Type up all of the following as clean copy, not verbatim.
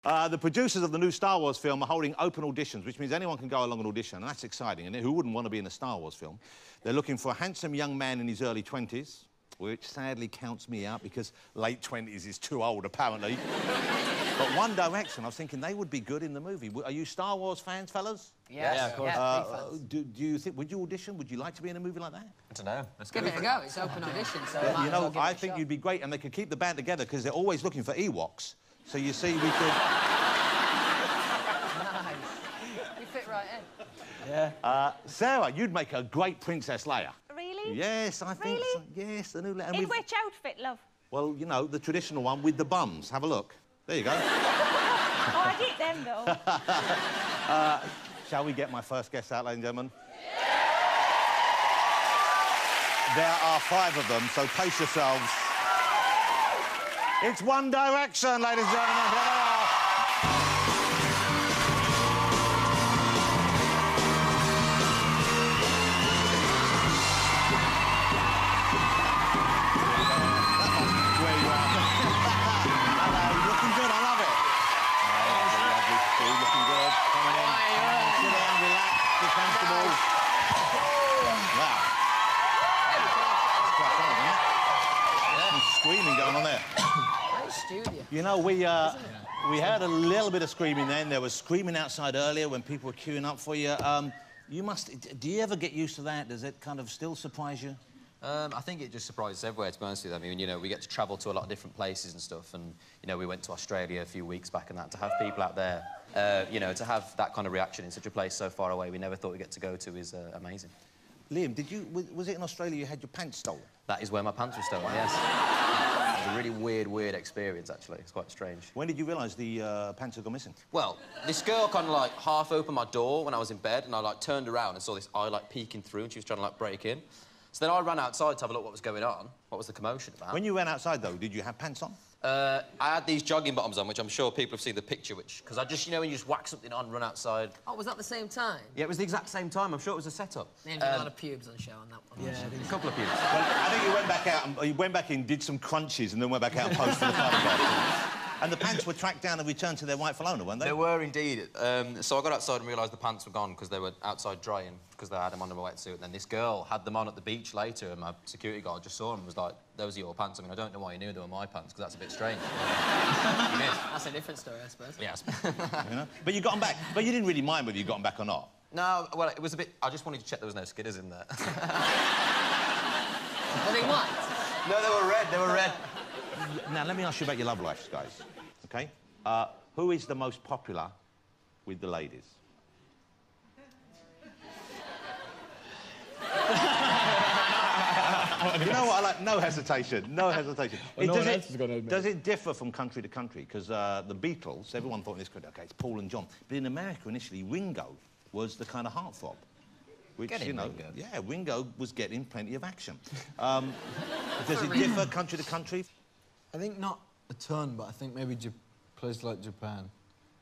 The producers of the new Star Wars film are holding open auditions, which means anyone can go along and audition, and that's exciting. And who wouldn't want to be in a Star Wars film? They're looking for a handsome young man in his early 20s, which sadly counts me out because late 20s is too old, apparently. But One Direction, I was thinking they would be good in the movie. Are you Star Wars fans, fellas? Yes. Yeah, of course. Do you think, would you audition? Would you like to be in a movie like that? I don't know. Let's give it a go. It's open audition, so you know, I think you'd be great, and they could keep the band together because they're always looking for Ewoks. So you see, we could... Nice. You fit right in. Yeah. Sarah, you'd make a great Princess Leia. Really? Yes, I think so. Yes, the new... In which outfit, love? Well, you know, the traditional one with the bums. Have a look. There you go. Oh, I'd eat them, though. Shall we get my first guest out, ladies and gentlemen? There are 5 of them, so pace yourselves. It's One Direction, ladies and gentlemen. Here they are. Screaming going on there. Studio. You know, we had a little bit of screaming then. There was screaming outside earlier when people were queuing up for you. Do you ever get used to that? Does it kind of still surprise you? I think it just surprises everywhere, to be honest with you. I mean, you know, we get to travel to a lot of different places and stuff, and, you know, we went to Australia a few weeks back and that. To have people out there, you know, to have that kind of reaction in such a place so far away we never thought we'd get to go to is amazing. Liam, was it in Australia you had your pants stolen? That is where my pants were stolen, yes. It was a really weird experience, actually. It's quite strange. When did you realise the pants had gone missing? Well, this girl kind of, like, half opened my door when I was in bed, and I, like, turned around and saw this eye, like, peeking through, and she was trying to, like, break in. So then I ran outside to have a look what was going on. What was the commotion about? When you ran outside, though, did you have pants on? I had these jogging bottoms on, which I'm sure people have seen the picture, because I just, you know, when you just whack something on, run outside. Oh, was that the same time? Yeah, it was the exact same time. I'm sure it was a setup. Named a lot of pubes on show on that one. Yeah, a couple of pubes. Well, I think you went back out, and you went back in, did some crunches, and then went back out and posted the photograph. And the pants were tracked down and returned to their rightful owner, weren't they? They were indeed. So I got outside and realised the pants were gone because they were outside drying, because they had them under my wetsuit. And then this girl had them on at the beach later, and my security guard just saw them and was like, those are your pants. I mean, I don't know why you knew they were my pants, because that's a bit strange. That's a different story, I suppose. Yes. You know? But you got them back. But you didn't really mind whether you got them back or not. No, well, it was a bit... I just wanted to check there was no skidders in there. Were they white? No, they were red. They were red. Now, let me ask you about your love lives, guys. OK? Who is the most popular with the ladies? You know what I like? No hesitation. No hesitation. Well, does it differ from country to country? Because the Beatles, everyone thought in this country, OK, it's Paul and John. But in America, initially, Ringo was the kind of heartthrob. Which, you know, Ringo. Yeah, Ringo was getting plenty of action. Does it differ country to country? I think not a ton, but I think maybe places like Japan.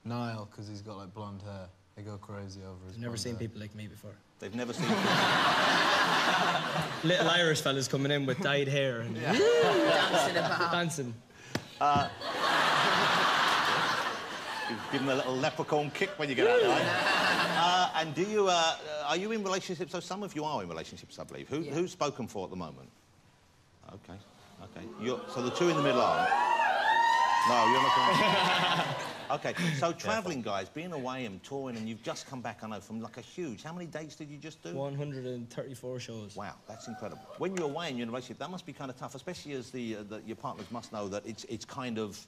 Niall, because he's got, like, blonde hair. They go crazy over his I've never seen hair. people like me before. They've never seen... Little Irish fellas coming in with dyed hair and... Dancing about. Dancing. Give them a little leprechaun kick when you get out there. And do you... are you in relationships? So some of you are in relationships, I believe. Who's spoken for at the moment? OK. OK. So the two in the middle aren't? No, you're not going OK, so travelling, guys, being away and touring, and you've just come back, I know, from, like, a huge... How many dates did you just do? 134 shows. Wow, that's incredible. When you're away and you're in a relationship, that must be kind of tough, especially as your partners must know that it's kind of...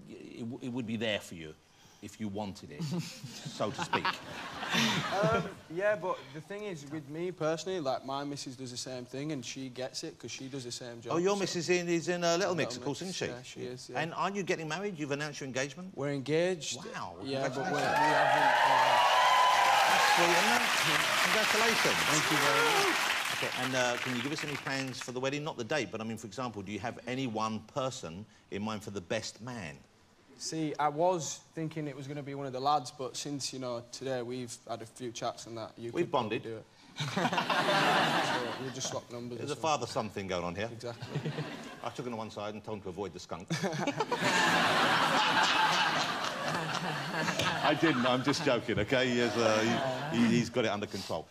It would be there for you if you wanted it, so to speak. Yeah, but the thing is, with me personally, like, my missus does the same thing, and she gets it because she does the same job. Oh, your missus is in Little Mix, of course, Mix, isn't she? Yeah, she is, yeah. And aren't you getting married? You've announced your engagement? We're engaged. Wow, yeah, but we congratulations. haven't... That's sweet, isn't it? Congratulations. Thank you very much. OK, and can you give us any plans for the wedding? Not the date, but, I mean, for example, do you have any one person in mind for the best man? See, I was thinking it was going to be one of the lads, but since, you know, today we've had a few chats and that, We've bonded. Do it. So we'll just swap numbers. There's a father-son thing going on here. Exactly. I took him to one side and told him to avoid the skunk. I didn't. I'm just joking, OK? He's got it under control.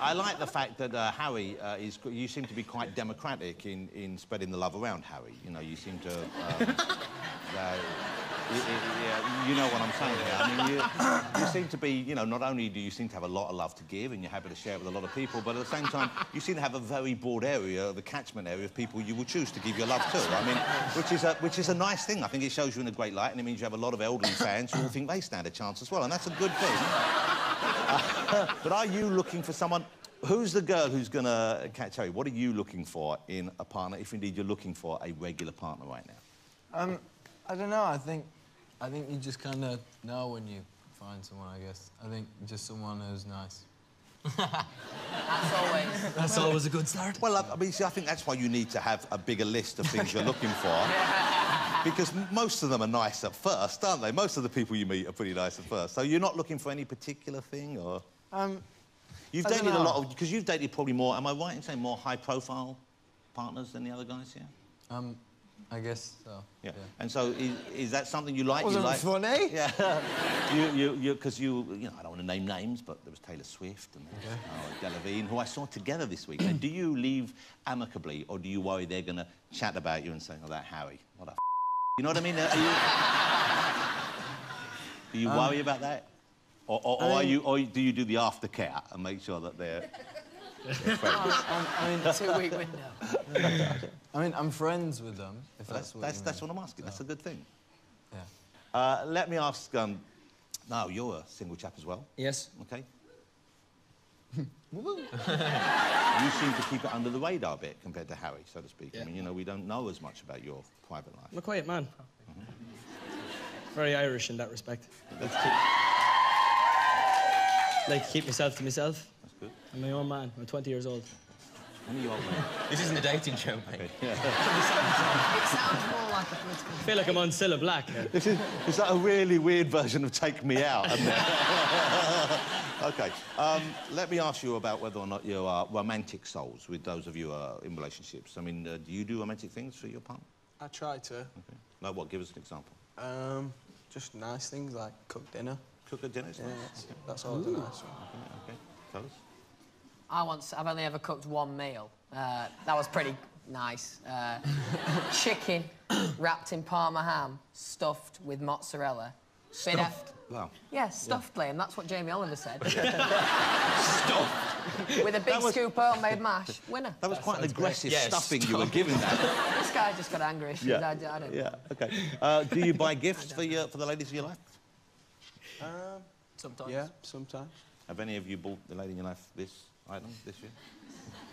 I like the fact that Harry you seem to be quite democratic in spreading the love around, Harry. You know, you seem to... yeah, you know what I'm saying here. I mean, you seem to be, you know, not only do you seem to have a lot of love to give and you're happy to share it with a lot of people, but at the same time, you seem to have a very broad area, the catchment area of people you will choose to give your love to. I mean, which is a nice thing. I think it shows you in a great light, and it means you have a lot of elderly fans who all think they stand a chance as well, and that's a good thing. But are you looking for someone... Who's the girl who's going to catch Harry? What are you looking for in a partner, if indeed you're looking for a regular partner right now? I don't know. I think you just kind of know when you find someone, I guess. I think just someone who's nice. That's always a good start. Well, I mean, see, I think that's why you need to have a bigger list of things you're looking for. Because most of them are nice at first, aren't they? Most of the people you meet are pretty nice at first. So you're not looking for any particular thing, or...? You've dated a lot of... Because you've dated probably more... Am I right in saying more high-profile partners than the other guys here? I guess so. Yeah. And so is that something you like? Wasn't funny? Yeah. Because you know, I don't want to name names, but there was Taylor Swift and Delavigne, who I saw together this week. And do you leave amicably, or do you worry they're going to chat about you and say, oh, that Harry, what a You know what I mean? Do you worry about that? Or do you do the aftercare and make sure that they're friends? I mean, 2-week window. I mean, I'm friends with them, if that's what you mean. That's what I'm asking. So. That's a good thing. Yeah. Let me ask... now, you're a single chap as well. Yes. OK. You seem to keep it under the radar a bit compared to Harry, so to speak. Yeah. I mean, you know, we don't know as much about your private life. I'm a quiet man. Very Irish in that respect. Like to keep myself to myself. That's good. I'm my own man. I'm 20 years old. When are you old, man? This isn't a dating show, mate. Okay. Yeah. It sounds more like a political... I feel like I'm on Cilla Black here. Is that a really weird version of Take Me Out? OK. Let me ask you about whether or not you are romantic souls with those of you who are in relationships. I mean, do you do romantic things for your partner? I try to. OK. Like what? Give us an example. Just nice things like cook dinner. Cook a dinner? Yeah, that's always a nice one. OK. Tell us. I've only ever cooked one meal. That was pretty nice. Chicken wrapped in Parma ham, stuffed with mozzarella. Stuffed? Wow. Yeah, stuffed, Liam. That's what Jamie Oliver said. Stuffed? With a big scoop of homemade mash. Winner. That was quite an aggressive stuffing you were giving that. This guy just got angry. Yeah. I don't know. Yeah, OK. Do you buy gifts for the ladies of your life? Sometimes. Yeah, sometimes. Have any of you bought the lady in your life this item this year?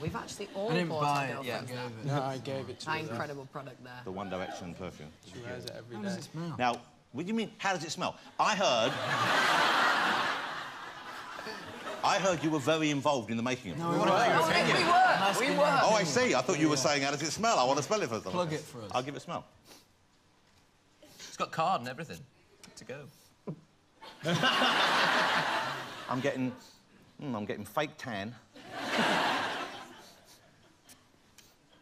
We've actually all I didn't bought buy our it. Yeah, girlfriends No, I gave it to that her. incredible product there. The One Direction perfume. She wears it every How day. does it smell? Now, what do you mean, how does it smell? I heard you were very involved in the making of it. We were. Oh, I see. I thought you were saying, how does it smell? I want to smell it first. Plug it for us. I'll give it a smell. It's got card and everything. To go. I'm getting fake tan.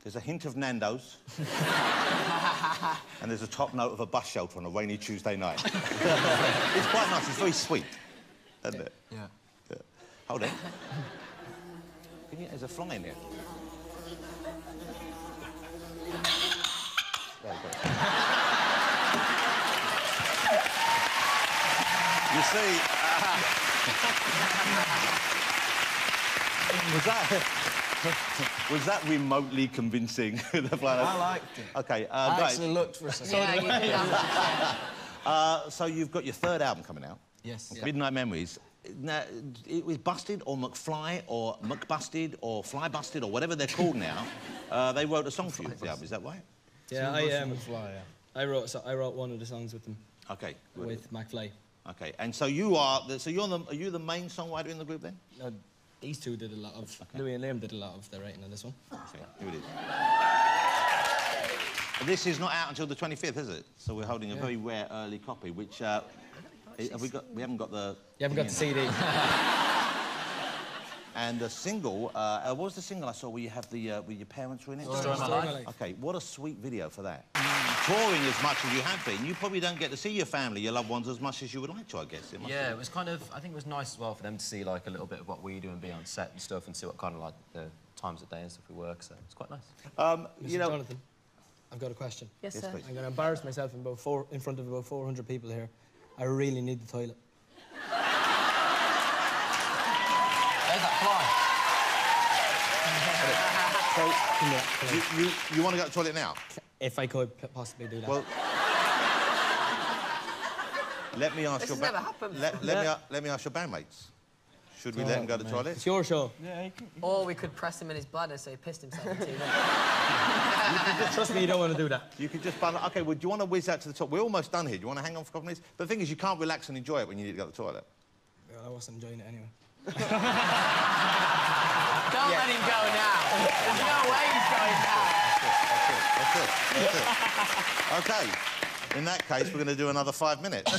There's a hint of Nando's. And there's a top note of a bus shelter on a rainy Tuesday night. It's quite nice. It's very sweet, isn't it? Yeah. Yeah. Hold on. There's a fly in here. There we go. You see, was that remotely convincing? The planet? I liked it. OK, I great. actually looked for a second. Yeah, you did that. So you've got your third album coming out. Yes. Okay. Midnight Memories. Now, it was Busted or McFly or McBusted or Fly Busted or whatever they're called now. They wrote a song for you for the album, is that right? Yeah, I wrote one of the songs with them. OK. Good. With McFly. OK, and so you are... So are you the main songwriter in the group then? These two did a lot of... Louis and Liam did a lot of the writing on this one. Okay, here it is. This is not out until the 25th, is it? So we're holding a very rare early copy, which... we haven't got the... You haven't got the CD. And the single, what was the single I saw where you have the, where your parents were in it? Story of My Life. OK, what a sweet video for that. Touring as much as you have been, you probably don't get to see your family, your loved ones, as much as you would like to, I guess. Yeah, it was kind of... I think it was nice as well for them to see, like, a little bit of what we do and be on set and stuff and see what kind of, like, the times of day and stuff we work, so it's quite nice. Mr. Jonathan, I've got a question. Yes, Yes, sir. please. I'm going to embarrass myself in front of about 400 people here. I really need the toilet. There's that fly. So, you want to go to the toilet now? If I could possibly do that. Well, let me ask This your has never happened. let me ask your bandmates. Should we let him go to the toilet? It's your show. Or we could press him in his bladder so he pissed himself in 2 minutes. Trust me, you don't want to do that. You could just bundle. OK, well, do you want to whiz out to the top? We're almost done here. Do you want to hang on for a couple of minutes? But the thing is, you can't relax and enjoy it when you need to go to the toilet. Well, I wasn't enjoying it anyway. Don't let him go now. There's no way he's going now. That's it. OK. In that case, we're going to do another 5 minutes.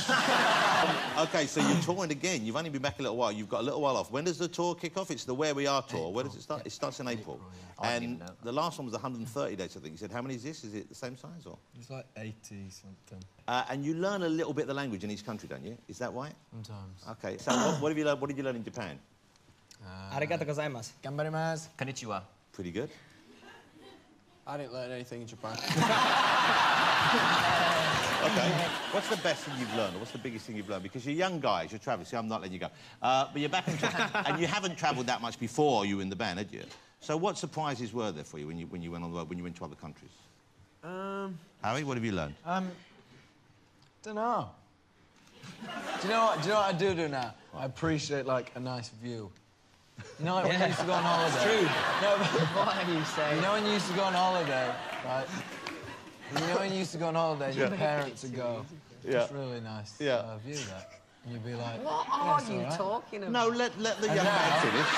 OK, so you're touring again. You've only been back a little while. You've got a little while off. When does the tour kick off? It's the Where We Are tour. April. Where does it start? It starts in April. I didn't And know that. the last one was 130 days, I think. You said, how many is this? Is it the same size, or...? It's like 80-something. And you learn a little bit of the language in each country, don't you? Is that right? Sometimes. OK, so what have you learned? What did you learn in Japan? Arigato gozaimasu. Gambarimasu. Konnichiwa. Pretty good. I didn't learn anything in Japan. OK. What's the best thing you've learned, or what's the biggest thing you've learned? Because you're young guys, you're travelling, see, I'm not letting you go. But you're back in Japan, and you haven't travelled that much before you were in the band, had you? So what surprises were there for you when you went on the road, when you went to other countries? Harry, what have you learned? Don't know. Do you know what I do now? I appreciate, like, a nice view. You know, like when you used to go on holiday? It's true. No, but What are you saying? you know when you used to go on holiday, right? You know when you used to go on holiday and your parents would go, Yeah. it's really nice Yeah. view, that. And you'd be like... What "Yeah, are it's you all right." talking about? No, let the And young now- man finish.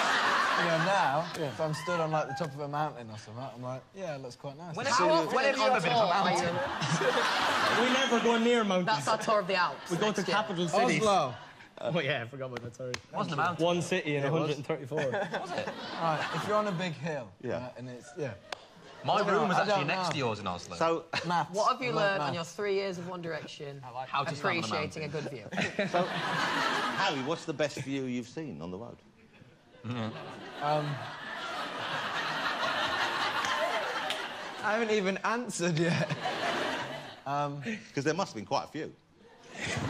You know, now, if I'm stood on, like, the top of a mountain or something, I'm like, yeah, it looks quite nice. When It's have so- you- when have you ever been to a mountain? We never go near mountains. That's our tour of the Alps. We go to next year. capital cities. Oslo! Oh, yeah, I forgot about that, sorry. Wasn't a mountain. One city in It was. 134. Right, if you're on a big hill, Yeah. right, and it's... Yeah. My room was I actually don't next know. to yours in Oslo. So, Maths. What have you I like learned on your maths. 3 years of One Direction? How to stand on a Appreciating a mountain. good view. Harry, what's the best view you've seen on the road? I haven't even answered yet. Because there must have been quite a few.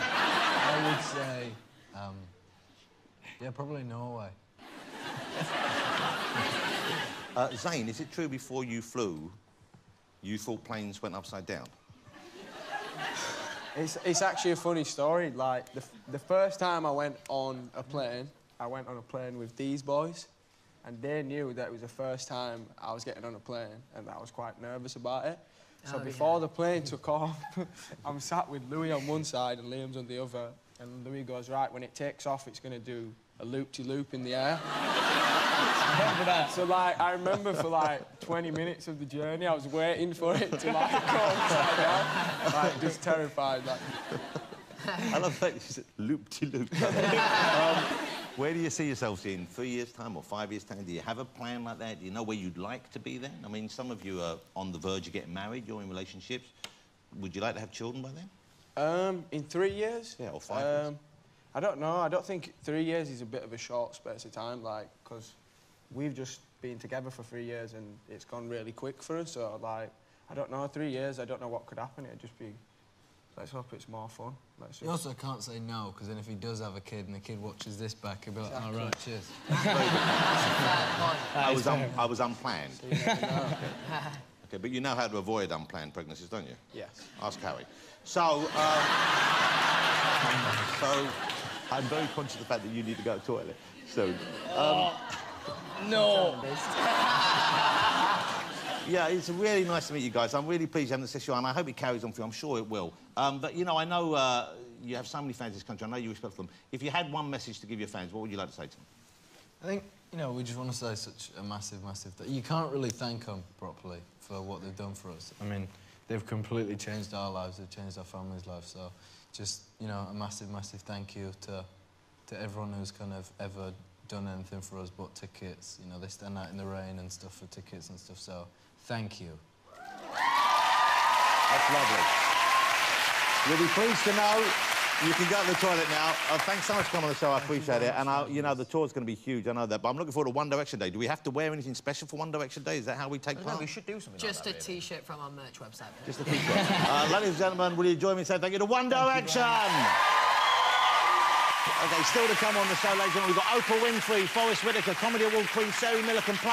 I would say, yeah, probably Norway. Zane, is it true before you flew, you thought planes went upside down? It's actually a funny story. Like, the first time I went on a plane with these boys, and they knew that it was the first time I was getting on a plane, and I was quite nervous about it. So Oh, before the plane took off, I'm sat with Louis on one side and Liam's on the other, and Louis goes, right, when it takes off, it's going to do a loop-de-loop in the air. So, like, I remember for, like, 20 minutes of the journey, I was waiting for it to, like, go upside down. Like, just terrified, like... I love that you said loop-de-loop. Where do you see yourselves in 3 years' time or 5 years' time? Do you have a plan like that? Do you know where you'd like to be then? I mean, some of you are on the verge of getting married, you're in relationships. Would you like to have children by then? In 3 years? Yeah, or 5 years. I don't know. I don't think 3 years is a bit of a short space of time, like, because we've just been together for 3 years and it's gone really quick for us, so, like, I don't know, 3 years, I don't know what could happen. It'd just be... Let's hope it's more fun. Let's You just... also can't say no, because then if he does have a kid and the kid watches this back, he'll be like, all right, cheers. I was unplanned. Okay, but you know how to avoid unplanned pregnancies, don't you? Yes. Ask Harry. So, so I'm very conscious of the fact that you need to go to the toilet soon. No. Yeah, it's really nice to meet you guys. I'm really pleased you having this issue, and I hope it carries on for you. I'm sure it will. But, you know, I know you have so many fans in this country. I know you respect them. If you had one message to give your fans, what would you like to say to them? I think, you know, we just want to say such a massive, massive... You can't really thank them properly for what they've done for us. I mean, they've completely changed our lives, they've changed our family's lives, so just, you know, a massive, massive thank you to everyone who's kind of ever done anything for us but tickets. You know, they stand out in the rain and stuff for tickets and stuff, so thank you. That's lovely. You'll be pleased to know you can go to the toilet now. Thanks so much for coming on the show. I appreciate it. And, you know, the tour's going to be huge. I know that. But I'm looking forward to One Direction Day. Do we have to wear anything special for One Direction Day? Is that how we take part? No, we should do something Just like a that, really. T-shirt from our merch website. Just a T-shirt. Ladies and gentlemen, will you join me in saying thank you to One Direction? OK, still to come on the show, ladies and gentlemen, we've got Oprah Winfrey, Forest Whitaker, Comedy Award Queen Sherry Millican, plus